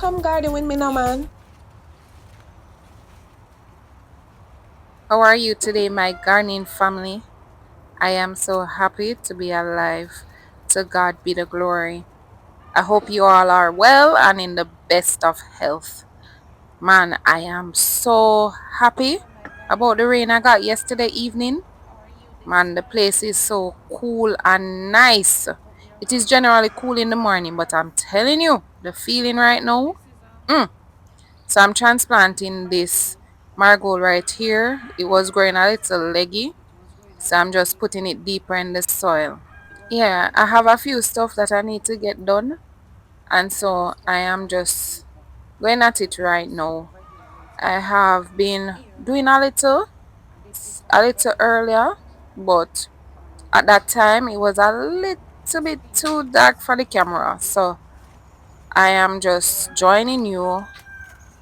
come garden with me now, man. How are you today, my gardening family? I am so happy to be alive. To God be the glory. I hope you all are well and in the best of health. Man, I am so happy about the rain I got yesterday evening. Man, the place is so cool and nice. It is generally cool in the morning, but I'm telling you, the feeling right now. Mm. So I'm transplanting this marigold right here. It was growing a little leggy, so I'm just putting it deeper in the soil. Yeah, I have a few stuff that I need to get done, and so I am just going at it right now. I have been doing a little earlier, but at that time it was a little bit too dark for the camera, so I am just joining you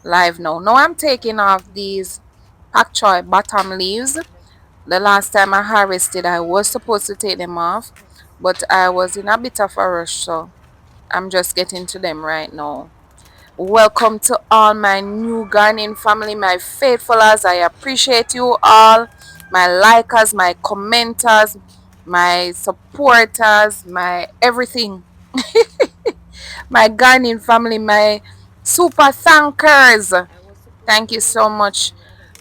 live now. Now I'm taking off these pak choy bottom leaves. The last time I harvested, I was supposed to take them off, but I was in a bit of a rush, so I'm just getting to them right now. Welcome to all my new gardening family, my faithfulers. I appreciate you all, my likers, my commenters, my supporters, my everything. My gardening family, my super thankers. Thank you so much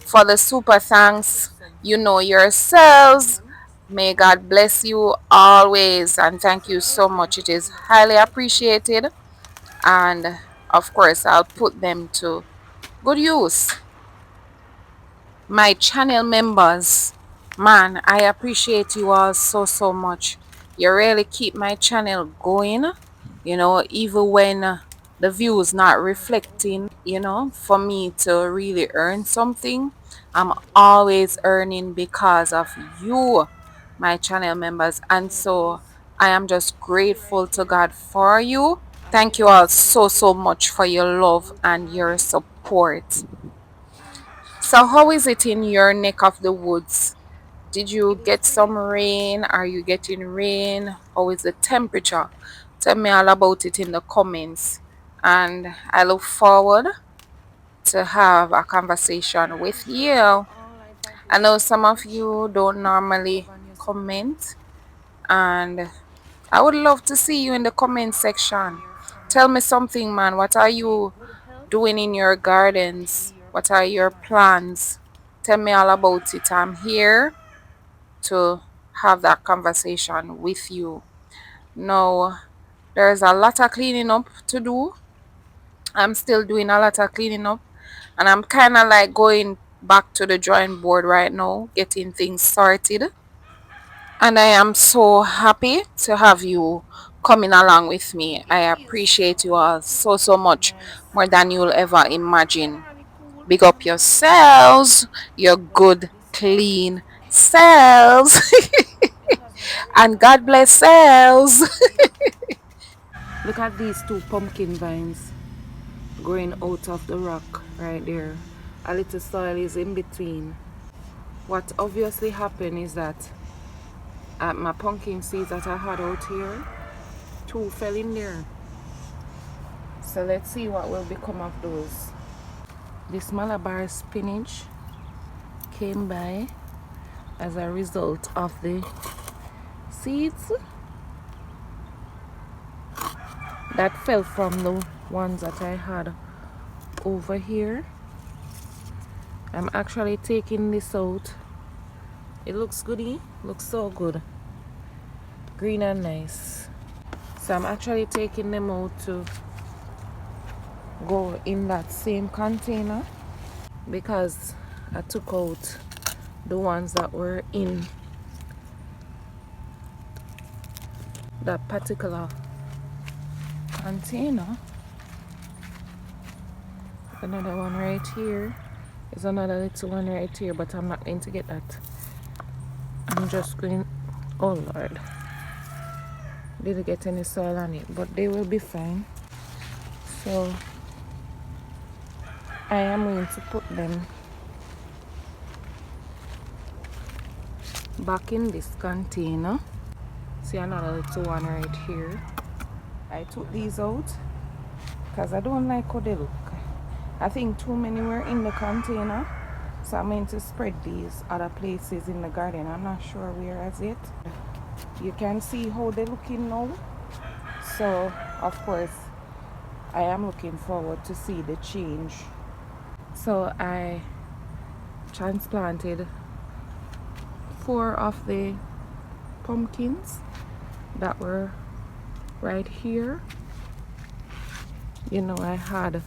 for the super thanks. You know yourselves. May God bless you always, and thank you so much. It is highly appreciated, and of course, I'll put them to good use. My channel members, man, I appreciate you all so much. You really keep my channel going, even when the views not reflecting, for me to really earn something. I'm always earning because of you, my channel members, and so I am just grateful to God for you. Thank you all so much for your love and your support. So how is it in your neck of the woods? Did you get some rain? Are you getting rain? How is the temperature? Tell me all about it in the comments. And I look forward to have a conversation with you. I know some of you don't normally comment, and I would love to see you in the comment section. Tell me something, man. What are you doing in your gardens? What are your plans? Tell me all about it. I'm here to have that conversation with you. Now, there's a lot of cleaning up to do. I'm still doing a lot of cleaning up, and I'm kind of like going back to the drawing board right now, getting things sorted. And I am so happy to have you coming along with me. I appreciate you all so much, more than you'll ever imagine. Big up yourselves, your good, clean selves, and God bless selves. Look at these two pumpkin vines growing out of the rock right there. A little soil is in between. What obviously happened is that at my pumpkin seeds that I had out here, two fell in there. So let's see what will become of those. This Malabar spinach came by as a result of the seeds that fell from the ones that I had over here. I'm actually taking this out. It looks goody, looks so good, green and nice. So I'm actually taking them out to go in that same container because I took out the ones that were in that particular container. Another one right here. There's another little one right here, but I'm not going to get that. I'm just going, oh Lord, didn't get any soil on it, but they will be fine. So I am going to put them back in this container. See another little one right here. I took these out because I don't like how they look. I think too many were in the container, so I'm going to spread these other places in the garden. I'm not sure where as yet. You can see how they're looking now. So of course I am looking forward to see the change. So I transplanted 4 of the pumpkins that were right here. You know, I had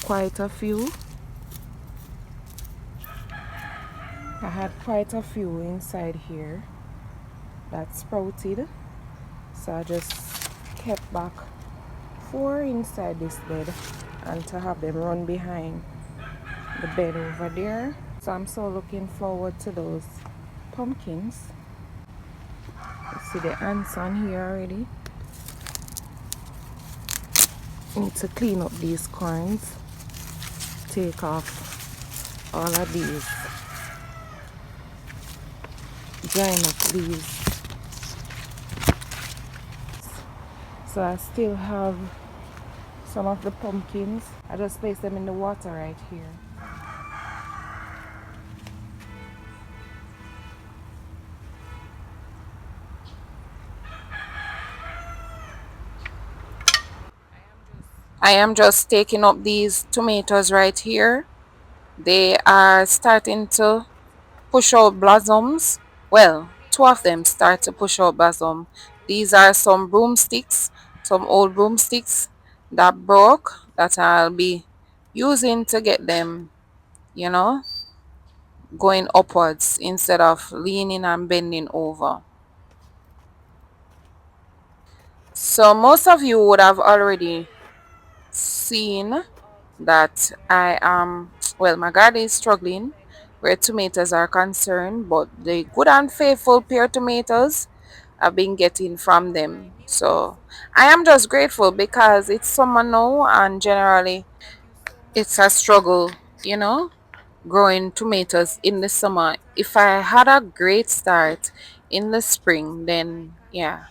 quite a few. I had quite a few inside here that sprouted. So I just kept back 4 inside this bed and to have them run behind the bed over there. So I'm so looking forward to those pumpkins. You see the ants on here already. Need to clean up these corns, take off all of these drying up leaves. So I still have some of the pumpkins. I just place them in the water right here. I am just taking up these tomatoes right here. They are starting to push out blossoms. Well, 2 of them start to push out blossom. These are some broomsticks, some old broomsticks that broke that I'll be using to get them, you know, going upwards instead of leaning and bending over. So most of you would have already seen that I am, well, my garden is struggling where tomatoes are concerned, but the good and faithful pear tomatoes I've been getting from them. So I am just grateful because it's summer now and generally it's a struggle, you know, growing tomatoes in the summer. If I had a great start in the spring, then yeah.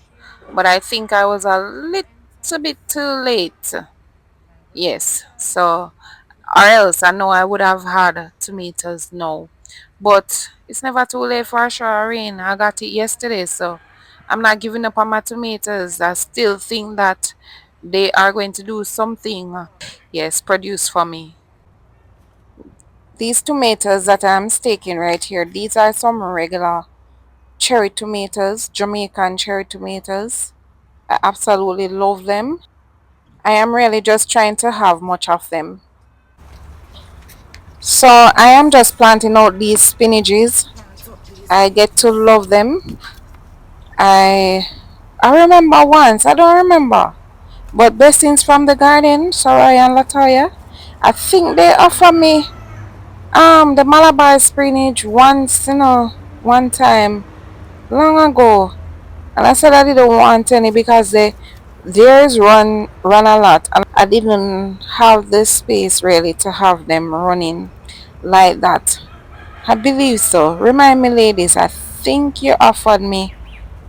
But I think I was a little bit too late. Yes. So or else I know I would have had tomatoes now. But it's never too late for a shower rain. I got it yesterday, so I'm not giving up on my tomatoes. I still think that they are going to do something, yes, produce for me. These tomatoes that I'm staking right here, these are some regular cherry tomatoes, Jamaican cherry tomatoes. I absolutely love them. I am really just trying to have much of them. So I am just planting out these spinaches. I get to love them. I I remember once, I don't remember, but blessings from the garden, Soraya and Latoya. I think they offer me the Malabar spinach once, one time long ago. And I said I didn't want any because theirs run a lot and I didn't have the space really to have them running like that. I believe so. Remind me, ladies, I think you offered me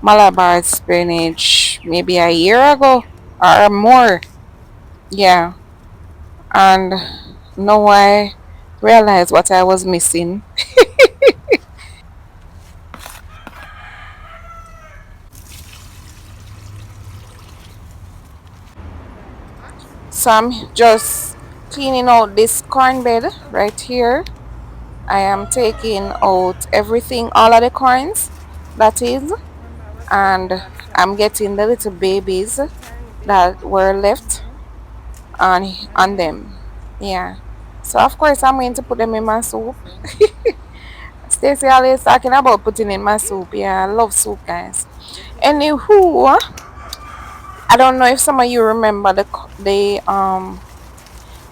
Malabar spinach maybe a year ago or more. Yeah. And now I realize what I was missing. So I'm just cleaning out this corn bed right here. I am taking out everything, all of the corns, that is, and I'm getting the little babies that were left on them. Yeah. So of course I'm going to put them in my soup. Stacey always talking about putting in my soup. Yeah, I love soup, guys. Anywho, I don't know if some of you remember the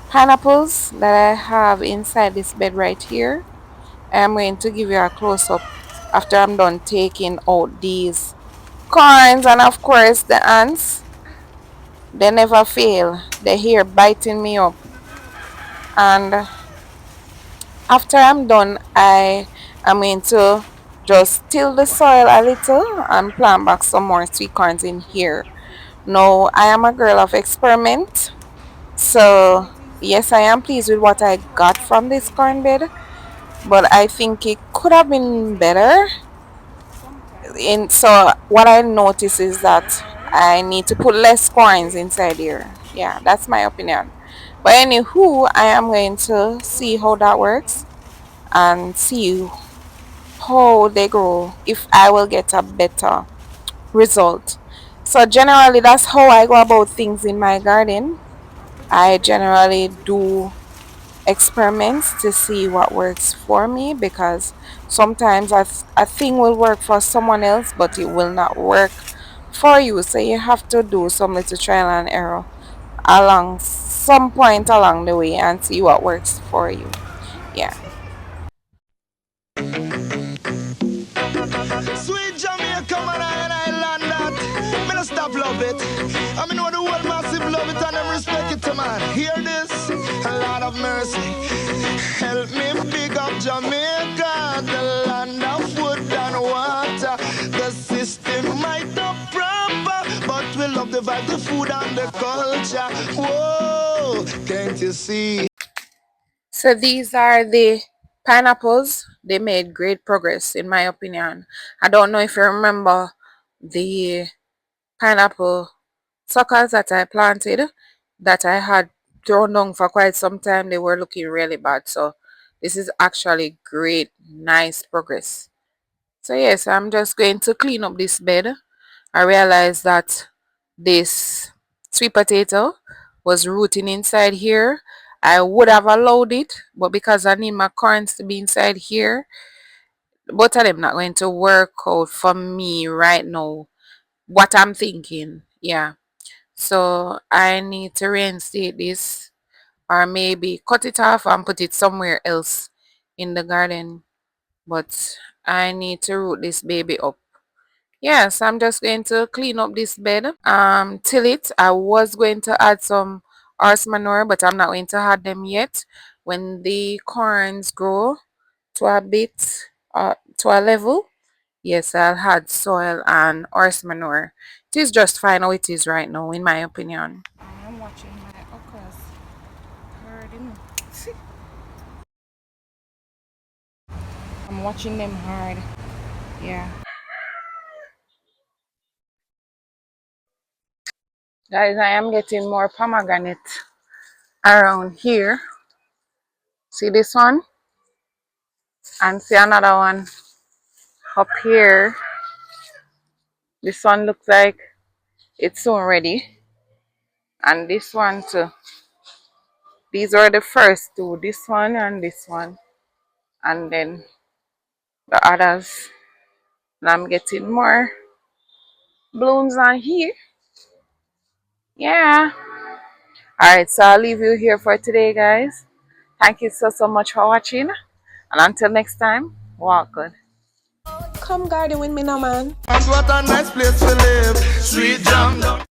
pineapples that I have inside this bed right here. I'm going to give you a close up after I'm done taking out these corns, and of course the ants. They never fail. They're here biting me up, and after I'm done, I am going to just till the soil a little and plant back some more sweet corns in here. Now, I am a girl of experiment. So yes, I am pleased with what I got from this corn bed, but I think it could have been better. In so what I notice is that I need to put less corns inside here. Yeah, that's my opinion. But anywho, I am going to see how that works and see how they grow if I will get a better result. So generally that's how I go about things in my garden. I generally do experiments to see what works for me, because sometimes a thing will work for someone else but it will not work for you, so you have to do some little trial and error along some point along the way and see what works for you. Yeah. Sweet Jamaica, man, I land that. Me no stop love it. I mean, know the world massive love it and them respect it, man. Hear this? A lot of mercy. Help me big up Jamaica, the land of wood and water. The system might not proper, but we love the vibe, the food and the culture. Whoa, can't you see? So these are the pineapples. They made great progress in my opinion. I don't know if you remember the pineapple suckers that I planted that I had thrown down for quite some time. They were looking really bad. So this is actually great, nice progress. So yes, I'm just going to clean up this bed. I realized that this sweet potato was rooting inside here. I would have allowed it, but because I need my corns to be inside here, both of them not going to work out for me right now. What I'm thinking, yeah. So I need to reinstate this, or maybe cut it off and put it somewhere else in the garden. But I need to root this baby up. Yes, I'm just going to clean up this bed. Till it. I was going to add some horse manure, but I'm not going to add them yet. When the corns grow to a bit, to a level, yes, I'll add soil and horse manure. It is just fine how it is right now, in my opinion. I'm watching my okras hard. I'm watching them hard. Yeah. Guys, I am getting more pomegranate around here. See this one? And see another one up here. This one looks like it's soon ready. And this one too. These are the first two. This one and this one. And then the others. And I'm getting more blooms on here. Yeah. Alright, so I'll leave you here for today, guys. Thank you so much for watching. And until next time, walk good. Come garden with me now, man. And what a nice place to live. Sweet jam.